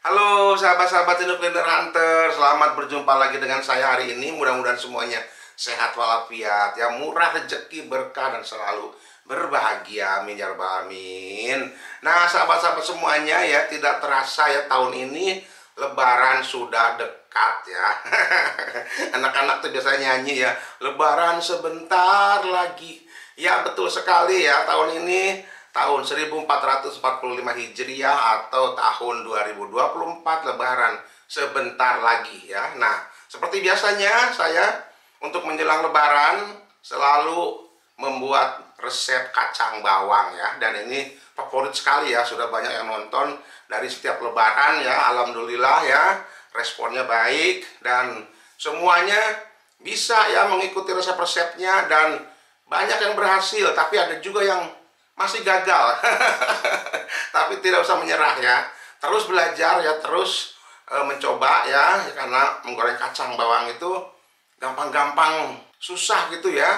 Halo sahabat-sahabat Indo Kuliner Hunter, selamat berjumpa lagi dengan saya hari ini. Mudah-mudahan semuanya sehat walafiat, ya, murah rezeki, berkah dan selalu berbahagia. Amin ya rabbal alamin. Nah, sahabat-sahabat semuanya, ya, tidak terasa ya tahun ini Lebaran sudah dekat ya. Anak-anak tuh biasanya nyanyi ya, Lebaran sebentar lagi. Ya, betul sekali ya, tahun ini tahun 1445 Hijriah atau tahun 2024 Lebaran sebentar lagi ya. Nah, seperti biasanya saya untuk menjelang Lebaran selalu membuat resep kacang bawang ya. Dan ini favorit sekali ya, sudah banyak yang nonton dari setiap Lebaran ya. Alhamdulillah ya, responnya baik dan semuanya bisa ya mengikuti resep-resepnya dan banyak yang berhasil, tapi ada juga yang masih gagal. Tapi tidak usah menyerah ya, terus belajar ya, terus mencoba ya, karena menggoreng kacang bawang itu gampang-gampang susah gitu ya.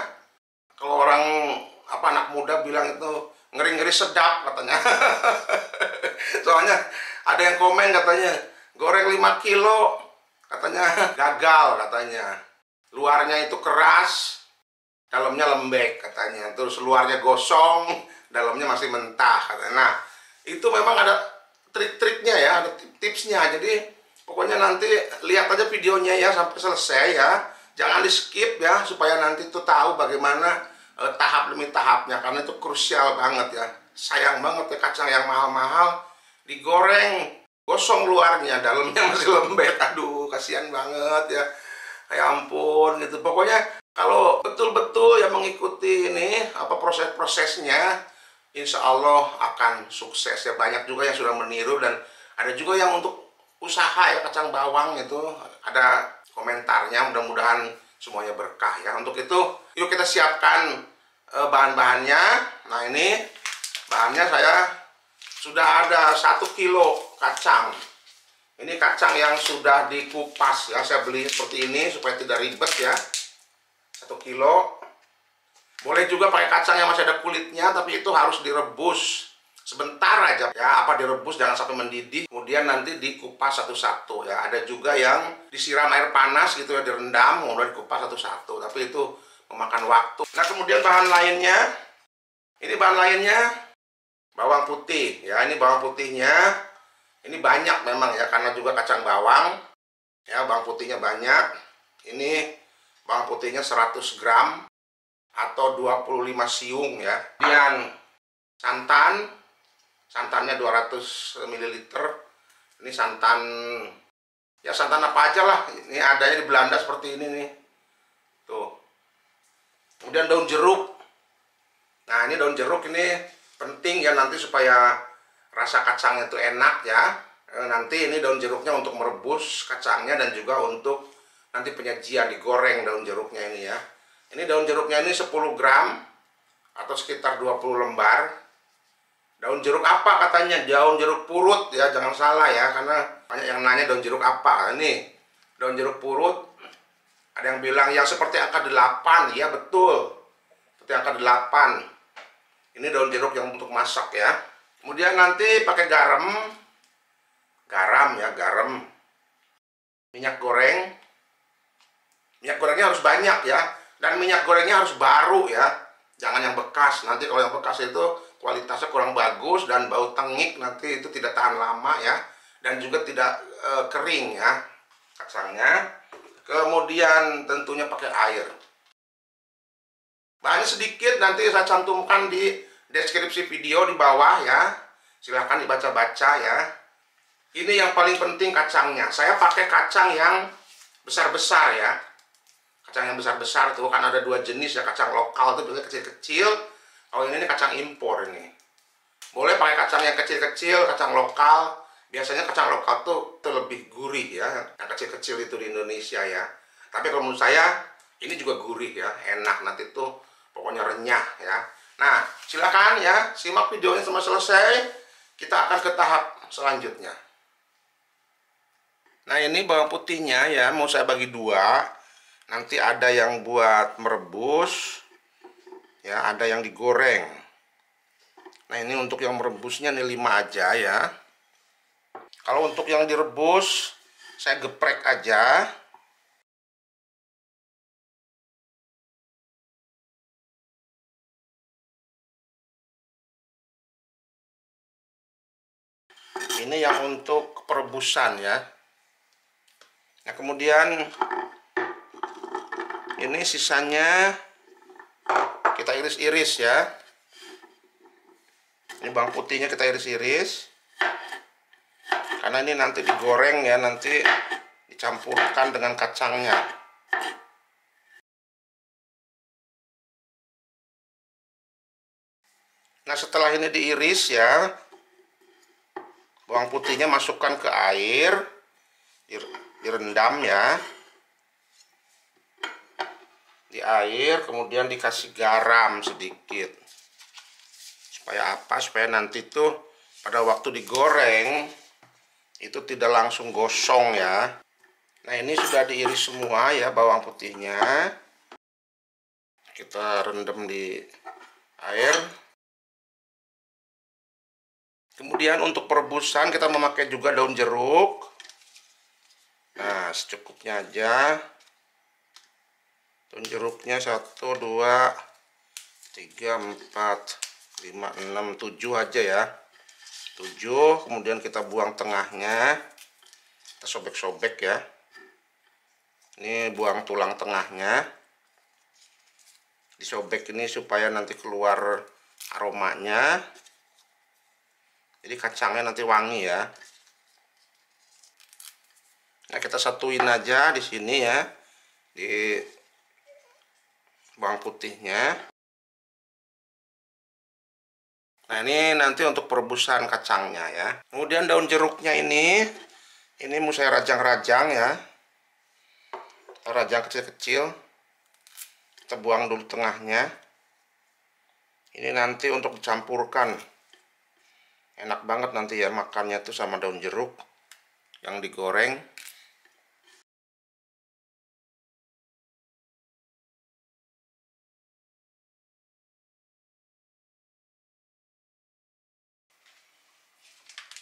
Kalau orang anak muda bilang itu ngeri-ngeri sedap katanya. Soalnya ada yang komen katanya goreng 5 kilo katanya gagal katanya, luarnya itu keras, dalamnya lembek katanya, terus luarnya gosong, dalamnya masih mentah katanya. Nah, itu memang ada trik-triknya ya, ada tipsnya. Jadi pokoknya nanti lihat aja videonya ya sampai selesai ya, jangan di skip ya, supaya nanti tuh tahu bagaimana tahap demi tahapnya, karena itu krusial banget ya. Sayang banget ya kacang yang mahal-mahal digoreng gosong luarnya, dalamnya masih lembek. Aduh, kasihan banget ya. Ya ampun gitu. Pokoknya kalau betul-betul ya mengikuti ini proses-prosesnya, insya Allah akan sukses ya. Banyak juga yang sudah meniru dan ada juga yang untuk usaha ya kacang bawang itu ada komentarnya. Mudah-mudahan semuanya berkah ya. Untuk itu yuk kita siapkan bahan-bahannya. Nah, ini bahannya saya sudah ada 1 kilo kacang. Ini kacang yang sudah dikupas ya, saya beli seperti ini supaya tidak ribet ya. 1 kilo. Boleh juga pakai kacang yang masih ada kulitnya, tapi itu harus direbus sebentar aja ya. Direbus jangan sampai mendidih, kemudian nanti dikupas satu-satu ya. Ada juga yang disiram air panas gitu ya, direndam, kemudian dikupas satu-satu, tapi itu memakan waktu. Nah, kemudian bahan lainnya, ini bahan lainnya bawang putih ya. Ini bawang putihnya, ini banyak memang ya, karena juga kacang bawang ya, bawang putihnya banyak. Ini bawang putihnya 100 gram atau 25 siung ya. Kemudian santannya 200 ml. Ini santan ya, santan apa aja lah. Ini adanya di Belanda seperti ini nih. Tuh. Kemudian daun jeruk. Nah, ini daun jeruk ini penting ya, nanti supaya rasa kacangnya itu enak ya. Nanti ini daun jeruknya untuk merebus kacangnya dan juga untuk nanti penyajian digoreng daun jeruknya ini ya. Ini daun jeruknya ini 10 gram atau sekitar 20 lembar. Daun jeruk apa katanya? Daun jeruk purut ya, jangan salah ya, karena banyak yang nanya daun jeruk apa. Ini daun jeruk purut. Ada yang bilang yang seperti angka 8, ya betul. Seperti angka 8. Ini daun jeruk yang untuk masak ya. Kemudian nanti pakai garam ya, garam. Minyak goreng. Minyak gorengnya harus banyak ya. Dan minyak gorengnya harus baru ya. Jangan yang bekas. Nanti kalau yang bekas itu kualitasnya kurang bagus dan bau tengik, nanti itu tidak tahan lama ya. Dan juga tidak kering ya kacangnya. Kemudian tentunya pakai air. Bahannya sedikit, nanti saya cantumkan di deskripsi video di bawah ya. Silahkan dibaca-baca ya. Ini yang paling penting kacangnya. Saya pakai kacang yang besar-besar ya. Kacang yang besar-besar tuh kan ada 2 jenis ya. Kacang lokal itu biasanya kecil-kecil. Kalau ini kacang impor ini. Boleh pakai kacang yang kecil-kecil, kacang lokal. Biasanya kacang lokal tuh lebih gurih ya. Yang kecil-kecil itu di Indonesia ya. Tapi kalau menurut saya ini juga gurih ya. Enak nanti tuh pokoknya renyah ya. Nah, silakan ya, simak videonya sampai selesai. Kita akan ke tahap selanjutnya. Nah, ini bawang putihnya ya, mau saya bagi 2. Nanti ada yang buat merebus ya, ada yang digoreng. Nah, ini untuk yang merebusnya nih 5 aja ya. Kalau untuk yang direbus, saya geprek aja. Ini yang untuk perebusan ya. Nah, kemudian ini sisanya kita iris-iris ya. Ini bawang putihnya kita iris-iris. Karena ini nanti digoreng ya, nanti dicampurkan dengan kacangnya. Nah, setelah ini diiris ya, bawang putihnya masukkan ke air, direndam ya. Di air, kemudian dikasih garam sedikit. Supaya apa? Supaya nanti tuh pada waktu digoreng itu tidak langsung gosong ya. Nah, ini sudah diiris semua ya bawang putihnya. Kita rendam di air. Kemudian untuk perebusan kita memakai juga daun jeruk. Nah, secukupnya aja. Daun jeruknya 1, 2, 3, 4, 5, 6, 7 aja ya. 7, kemudian kita buang tengahnya. Kita sobek-sobek ya. Ini buang tulang tengahnya. Disobek ini supaya nanti keluar aromanya. Jadi kacangnya nanti wangi ya. Nah, kita satuin aja di sini ya. Di bawang putihnya. Nah, ini nanti untuk perebusan kacangnya ya. Kemudian daun jeruknya ini mau saya rajang-rajang ya. Rajang kecil-kecil. Kita buang dulu tengahnya. Ini nanti untuk dicampurkan. Enak banget nanti ya makannya tuh sama daun jeruk yang digoreng.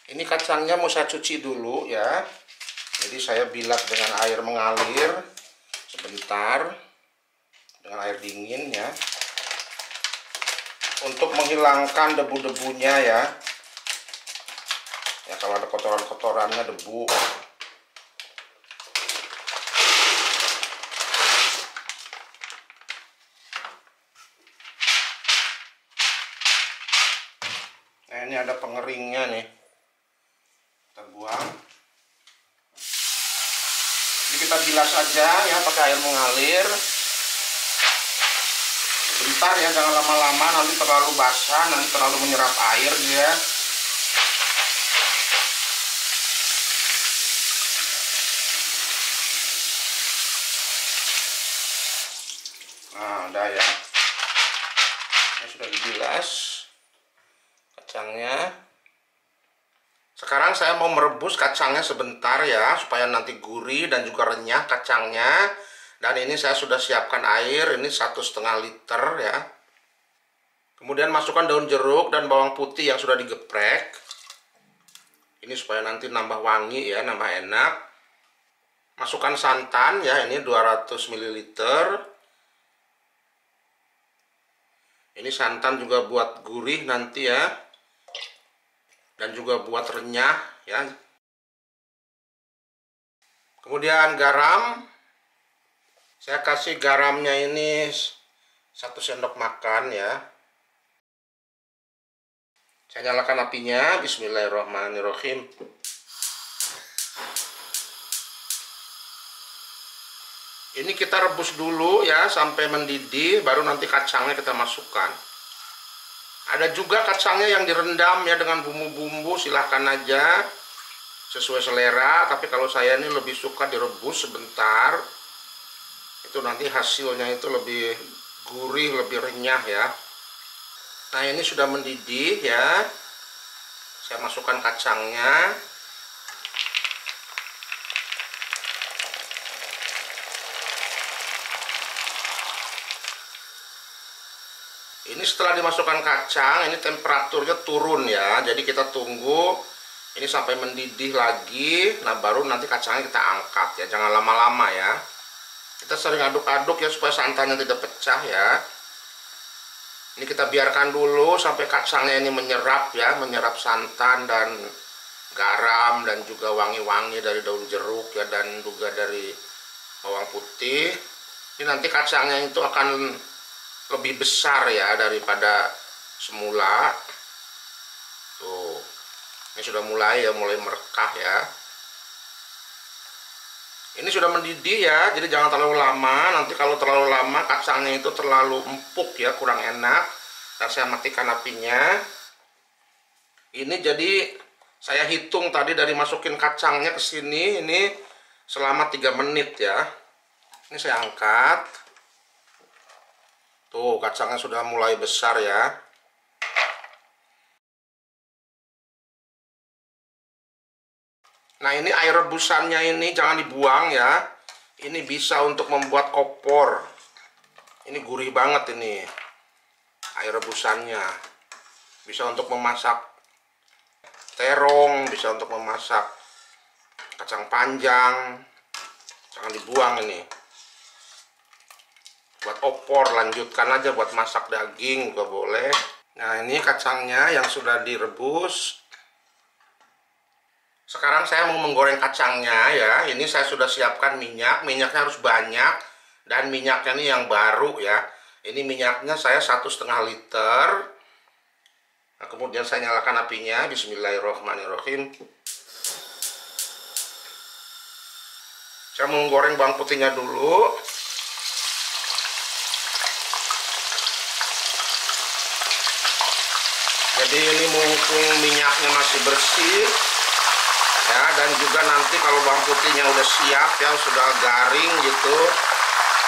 Ini kacangnya mau saya cuci dulu ya. Jadi saya bilas dengan air mengalir sebentar dengan air dingin ya. Untuk menghilangkan debu-debunya ya. Ya, kalau ada kotoran-kotorannya, debu. Nah, ini ada pengeringnya nih. Kita buang. Jadi kita bilas aja ya pakai air mengalir. Sebentar ya, jangan lama-lama, nanti terlalu basah, nanti terlalu menyerap air dia. Nah, udah ya. Ini sudah dibilas kacangnya. Sekarang saya mau merebus kacangnya sebentar ya, supaya nanti gurih dan juga renyah kacangnya. Dan ini saya sudah siapkan air, ini 1,5 liter ya. Kemudian masukkan daun jeruk dan bawang putih yang sudah digeprek. Ini supaya nanti nambah wangi ya, nambah enak. Masukkan santan ya, ini 200 ml. Ini santan juga buat gurih nanti ya. Dan juga buat renyah ya. Kemudian garam. Saya kasih garamnya ini 1 sendok makan ya. Saya nyalakan apinya. Bismillahirrahmanirrahim. Ini kita rebus dulu ya sampai mendidih, baru nanti kacangnya kita masukkan. Ada juga kacangnya yang direndam ya dengan bumbu-bumbu, silahkan aja sesuai selera. Tapi kalau saya ini lebih suka direbus sebentar. Itu nanti hasilnya itu lebih gurih, lebih renyah ya. Nah, ini sudah mendidih ya. Saya masukkan kacangnya. Ini setelah dimasukkan kacang, ini temperaturnya turun ya. Jadi kita tunggu Ini sampai mendidih lagi. Nah baru nanti kacangnya kita angkat ya, jangan lama-lama ya. Kita sering aduk-aduk ya supaya santannya tidak pecah ya. Ini kita biarkan dulu sampai kacangnya ini menyerap ya, menyerap santan dan garam dan juga wangi-wangi dari daun jeruk ya, dan juga dari bawang putih. Ini nanti kacangnya itu akan lebih besar ya daripada semula. Tuh, ini sudah mulai ya, mulai merekah ya. Ini sudah mendidih ya, jadi jangan terlalu lama. Nanti kalau terlalu lama kacangnya itu terlalu empuk ya, kurang enak. Dan saya matikan apinya. Ini jadi saya hitung tadi dari masukin kacangnya ke sini, ini selama 3 menit ya. Ini saya angkat. Tuh, kacangnya sudah mulai besar ya. Nah ini air rebusannya ini jangan dibuang ya. Ini bisa untuk membuat opor. Ini gurih banget ini air rebusannya. Bisa untuk memasak terong, bisa untuk memasak kacang panjang. Jangan dibuang ini. Buat opor lanjutkan aja, buat masak daging juga boleh. Nah ini kacangnya yang sudah direbus. Sekarang saya mau menggoreng kacangnya ya. Ini saya sudah siapkan minyak. Minyaknya harus banyak. Dan minyaknya ini yang baru ya. Ini minyaknya saya 1,5 liter. Nah, kemudian saya nyalakan apinya. Bismillahirrahmanirrahim. Saya mau menggoreng bawang putihnya dulu. Jadi ini mumpung minyaknya masih bersih ya, dan juga nanti kalau bawang putihnya udah siap ya, sudah garing gitu,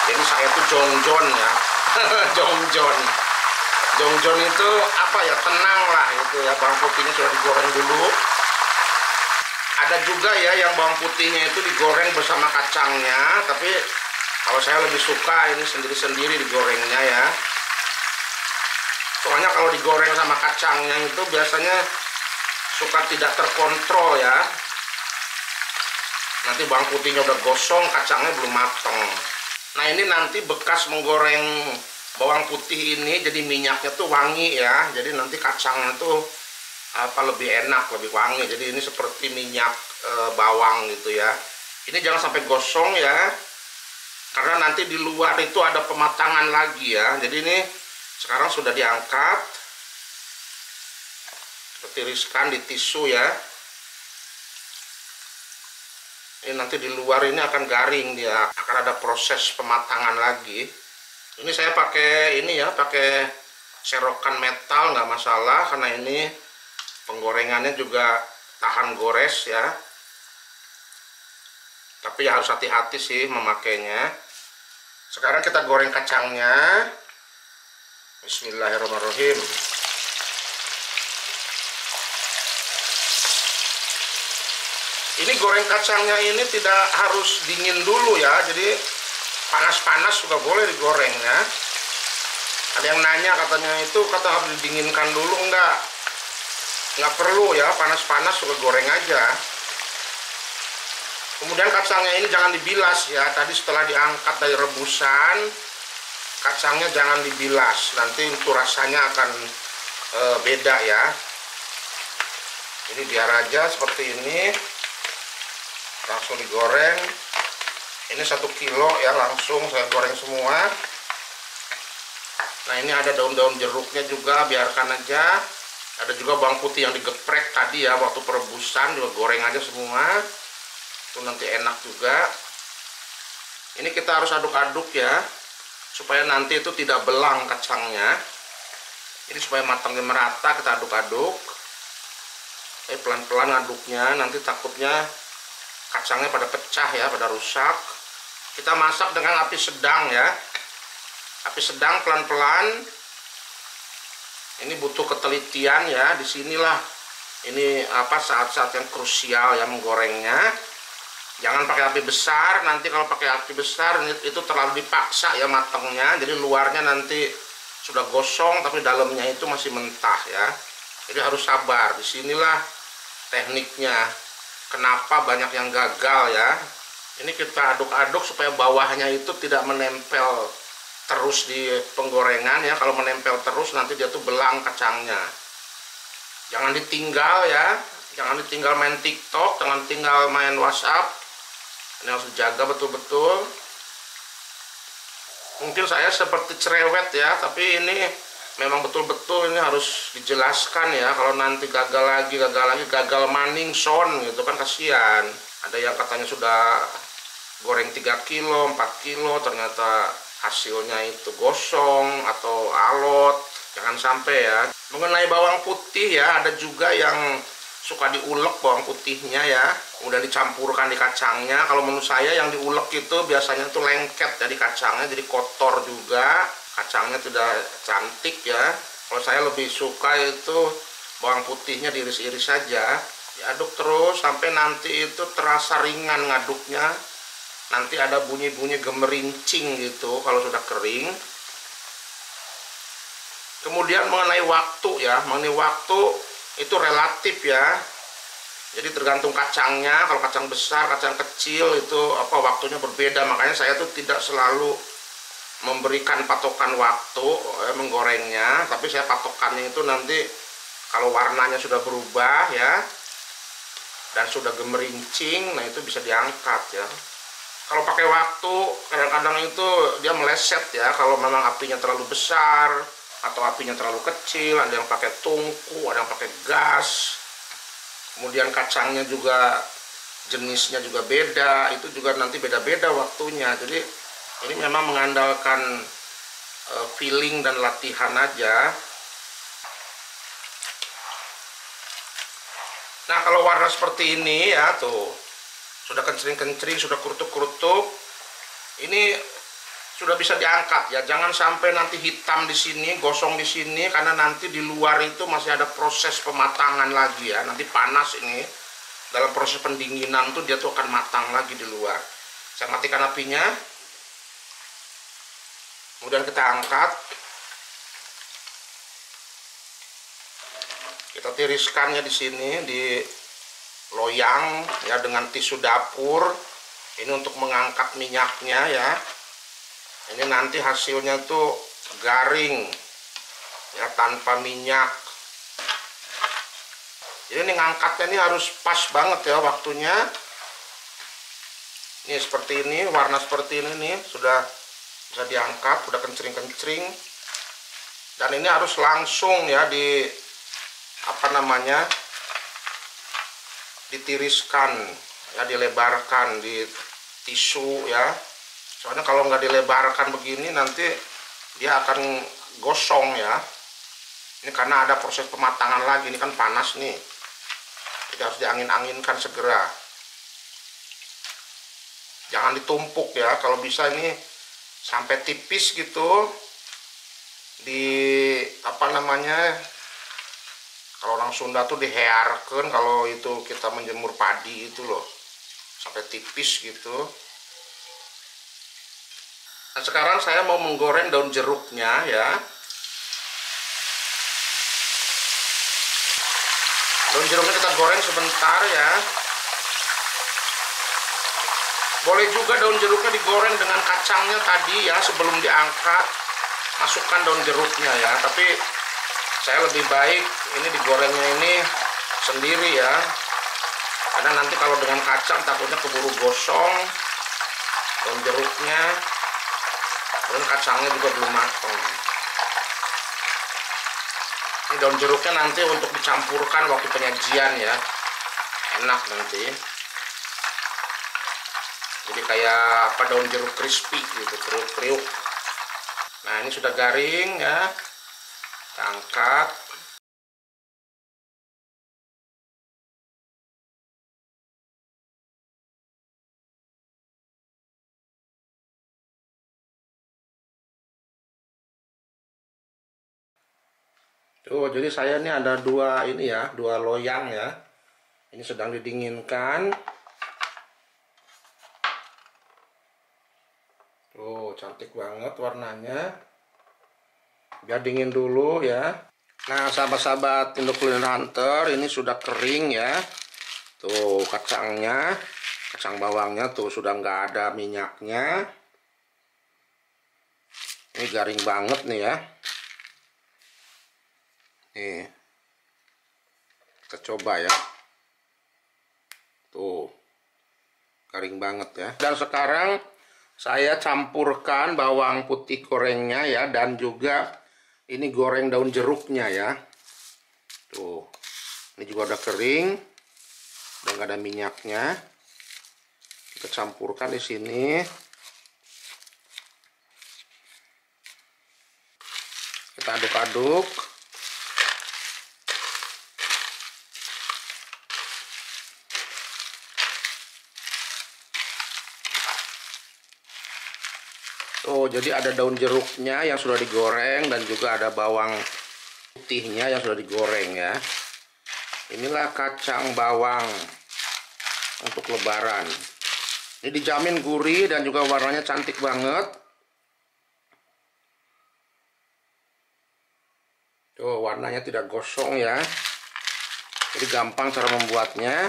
jadi saya tuh jongjon ya. Jongjon itu apa ya, tenang lah gitu ya. Bawang putihnya sudah digoreng dulu. Ada juga ya yang bawang putihnya itu digoreng bersama kacangnya, tapi kalau saya lebih suka ini sendiri-sendiri digorengnya ya. Soalnya kalau digoreng sama kacangnya itu biasanya suka tidak terkontrol ya. Nanti bawang putihnya udah gosong, kacangnya belum mateng. Nah ini nanti bekas menggoreng bawang putih ini, jadi minyaknya tuh wangi ya. Jadi nanti kacangnya tuh lebih enak, lebih wangi. Jadi ini seperti minyak bawang gitu ya. Ini jangan sampai gosong ya, karena nanti di luar itu ada pematangan lagi ya. Jadi ini sekarang sudah diangkat. Tiriskan di tisu ya. Ini nanti di luar ini akan garing, dia akan ada proses pematangan lagi. Ini saya pakai ini ya, pakai serokan metal, nggak masalah, karena ini penggorengannya juga tahan gores ya. Tapi ya harus hati-hati sih memakainya. Sekarang kita goreng kacangnya. Bismillahirrahmanirrahim. Ini goreng kacangnya ini tidak harus dingin dulu ya, jadi panas-panas juga boleh digoreng ya. Ada yang nanya katanya itu harus didinginkan dulu, nggak perlu ya, panas-panas juga goreng aja. Kemudian kacangnya ini jangan dibilas ya, tadi setelah diangkat dari rebusan, kacangnya jangan dibilas, nanti itu rasanya akan beda ya. Ini biar aja seperti ini. Langsung digoreng. Ini 1 kilo ya, langsung saya goreng semua. Nah ini ada daun-daun jeruknya juga, biarkan aja. Ada juga bawang putih yang digeprek tadi ya, waktu perebusan juga goreng aja semua. Itu nanti enak juga. Ini kita harus aduk-aduk ya, supaya nanti itu tidak belang kacangnya. Ini supaya matangnya merata, kita aduk-aduk. Pelan-pelan aduknya, nanti takutnya kacangnya pada pecah ya, pada rusak. Kita masak dengan api sedang ya. Api sedang pelan-pelan. Ini butuh ketelitian ya. Disinilah ini saat-saat yang krusial ya menggorengnya. Jangan pakai api besar. Nanti kalau pakai api besar itu terlalu dipaksa ya matangnya. Jadi luarnya nanti sudah gosong tapi dalamnya itu masih mentah ya. Jadi harus sabar. Disinilah tekniknya. Kenapa banyak yang gagal ya? Ini kita aduk-aduk supaya bawahnya itu tidak menempel terus di penggorengan ya. Kalau menempel terus nanti dia tuh belang kacangnya. Jangan ditinggal ya. Jangan ditinggal main TikTok, jangan tinggal main WhatsApp. Ini harus dijaga betul-betul. Mungkin saya seperti cerewet ya, tapi ini memang betul-betul ini harus dijelaskan ya. Kalau nanti gagal lagi, gagal maning son gitu kan kasihan. Ada yang katanya sudah goreng 3 kilo, 4 kilo, ternyata hasilnya itu gosong atau alot. Jangan sampai ya. Mengenai bawang putih ya, ada juga yang suka diulek bawang putihnya ya, kemudian dicampurkan di kacangnya. Kalau menurut saya yang diulek itu biasanya tuh lengket ya di kacangnya, jadi kotor juga, kacangnya tidak cantik ya. Kalau saya lebih suka itu bawang putihnya diiris-iris saja, diaduk terus sampai nanti itu terasa ringan ngaduknya. Nanti ada bunyi-bunyi gemerincing gitu kalau sudah kering. Kemudian mengenai waktu ya, itu relatif ya. Jadi tergantung kacangnya. Kalau kacang besar, kacang kecil itu waktunya berbeda. Makanya saya tuh tidak selalu memberikan patokan waktu menggorengnya, tapi saya patokannya itu nanti kalau warnanya sudah berubah ya dan sudah gemerincing, nah itu bisa diangkat ya. Kalau pakai waktu kadang-kadang itu dia meleset ya, kalau memang apinya terlalu besar atau apinya terlalu kecil. Ada yang pakai tungku, ada yang pakai gas. Kemudian kacangnya juga jenisnya juga beda, itu juga nanti beda-beda waktunya. Jadi ini memang mengandalkan feeling dan latihan aja. Nah kalau warna seperti ini ya tuh, sudah kencring-kencring, sudah kerutuk-kerutuk, ini sudah bisa diangkat ya. Jangan sampai nanti hitam di sini, gosong di sini, karena nanti di luar itu masih ada proses pematangan lagi ya. Nanti panas ini, dalam proses pendinginan tuh dia tuh akan matang lagi di luar. Saya matikan apinya. Kemudian kita angkat. Kita tiriskannya di sini di loyang ya dengan tisu dapur. Ini untuk mengangkat minyaknya ya. Ini nanti hasilnya tuh garing ya, tanpa minyak. Jadi ini ngangkatnya ini harus pas banget ya waktunya. Ini seperti ini, warna seperti ini nih, sudah bisa diangkat, sudah kencring-kencring. Dan ini harus langsung ya ditiriskan ya, dilebarkan di tisu ya. Soalnya kalau nggak dilebarkan begini nanti dia akan gosong ya. Ini karena ada proses pematangan lagi, ini kan panas nih. Jadi harus diangin-anginkan segera. Jangan ditumpuk ya, kalau bisa ini sampai tipis gitu. Kalau orang Sunda tuh dihearkeun, kalau itu kita menjemur padi itu loh. Sampai tipis gitu. Nah sekarang saya mau menggoreng daun jeruknya ya. Daun jeruknya kita goreng sebentar ya. Boleh juga daun jeruknya digoreng dengan kacangnya tadi ya, sebelum diangkat. Masukkan daun jeruknya ya, tapi saya lebih baik ini digorengnya ini sendiri ya. Karena nanti kalau dengan kacang takutnya keburu gosong daun jeruknya. Dan kacangnya juga belum matang. Ini daun jeruknya nanti untuk dicampurkan waktu penyajian ya, enak nanti. Jadi kayak daun jeruk crispy gitu, kriuk-kriuk. Nah ini sudah garing ya, kita angkat. Tuh, jadi saya ini ada dua loyang ya. Ini sedang didinginkan. Tuh, cantik banget warnanya. Biar dingin dulu ya. Nah, sahabat-sahabat Indo Kuliner Hunter, ini sudah kering ya. Tuh kacangnya, kacang bawangnya tuh sudah nggak ada minyaknya. Ini garing banget nih ya. Nih, kita coba ya. Tuh, garing banget ya. Dan sekarang saya campurkan bawang putih gorengnya ya, dan juga ini goreng daun jeruknya ya. Tuh, ini juga udah kering, udah nggak ada minyaknya. Kita campurkan di sini. Kita aduk-aduk. Tuh, jadi ada daun jeruknya yang sudah digoreng dan juga ada bawang putihnya yang sudah digoreng ya. Inilah kacang bawang untuk lebaran. Ini dijamin gurih dan juga warnanya cantik banget. Tuh, warnanya tidak gosong ya. Jadi gampang cara membuatnya.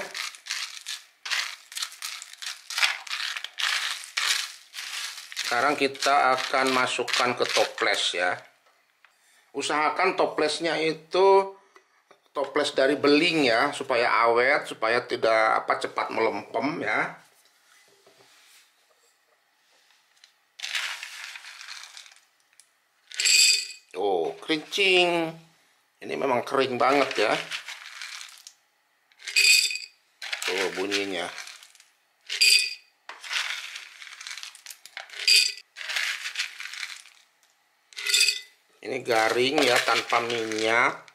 Sekarang kita akan masukkan ke toples ya. Usahakan toplesnya itu toples dari beling ya, supaya awet, supaya tidak cepat melempem ya. Tuh, kerincing. Ini memang kering banget ya. Tuh bunyinya. Ini garing ya, tanpa minyak.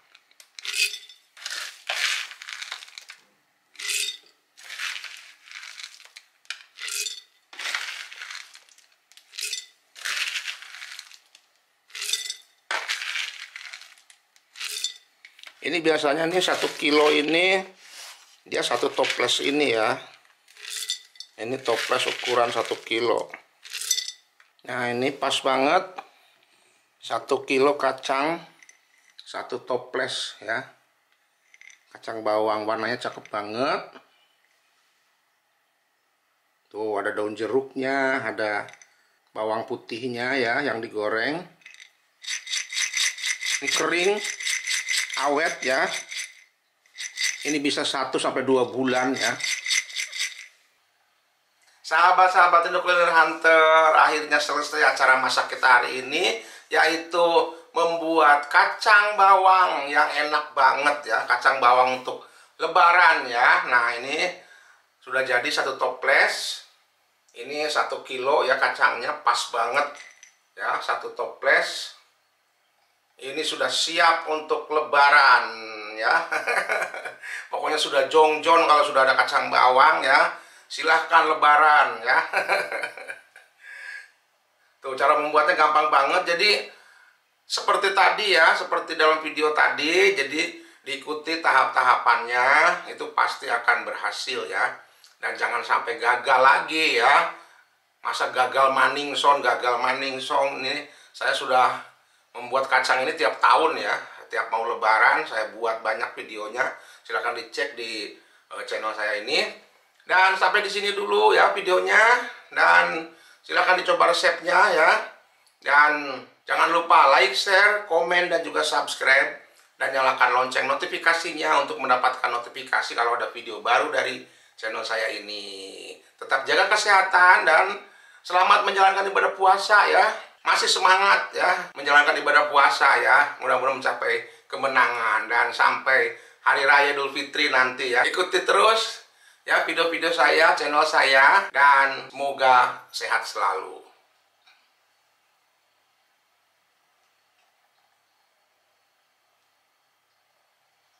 Ini biasanya nih 1 kilo ini dia 1 toples ini ya. Ini toples ukuran 1 kilo. Nah, ini pas banget. 1 kilo kacang, 1 toples ya. Kacang bawang warnanya cakep banget. Tuh, ada daun jeruknya, ada bawang putihnya ya yang digoreng. Ini kering, awet ya. Ini bisa 1-2 bulan ya. Sahabat-sahabat Indo Kuliner Hunter, akhirnya selesai acara masak kita hari ini, yaitu membuat kacang bawang yang enak banget ya. Kacang bawang untuk lebaran ya. Nah, ini sudah jadi 1 toples. Ini 1 kilo ya kacangnya, pas banget ya, 1 toples. Ini sudah siap untuk lebaran ya. Pokoknya sudah jong-jong kalau sudah ada kacang bawang ya. Silahkan lebaran ya. Tuh, cara membuatnya gampang banget. Jadi seperti tadi ya, seperti dalam video tadi. Jadi diikuti tahap-tahapannya, itu pasti akan berhasil ya. Dan jangan sampai gagal lagi ya. Masa gagal maningson, gagal maningson. Ini saya sudah membuat kacang ini tiap tahun ya. Tiap mau lebaran saya buat banyak videonya. Silahkan dicek di channel saya ini. Dan sampai di sini dulu ya videonya. Dan silahkan dicoba resepnya ya. Dan jangan lupa like, share, komen, dan juga subscribe. Dan nyalakan lonceng notifikasinya untuk mendapatkan notifikasi kalau ada video baru dari channel saya ini. Tetap jaga kesehatan dan selamat menjalankan ibadah puasa ya. Masih semangat ya menjalankan ibadah puasa ya. Mudah-mudahan mencapai kemenangan. Dan sampai Hari Raya Idul Fitri nanti ya. Ikuti terus ya video-video saya, channel saya. Dan semoga sehat selalu.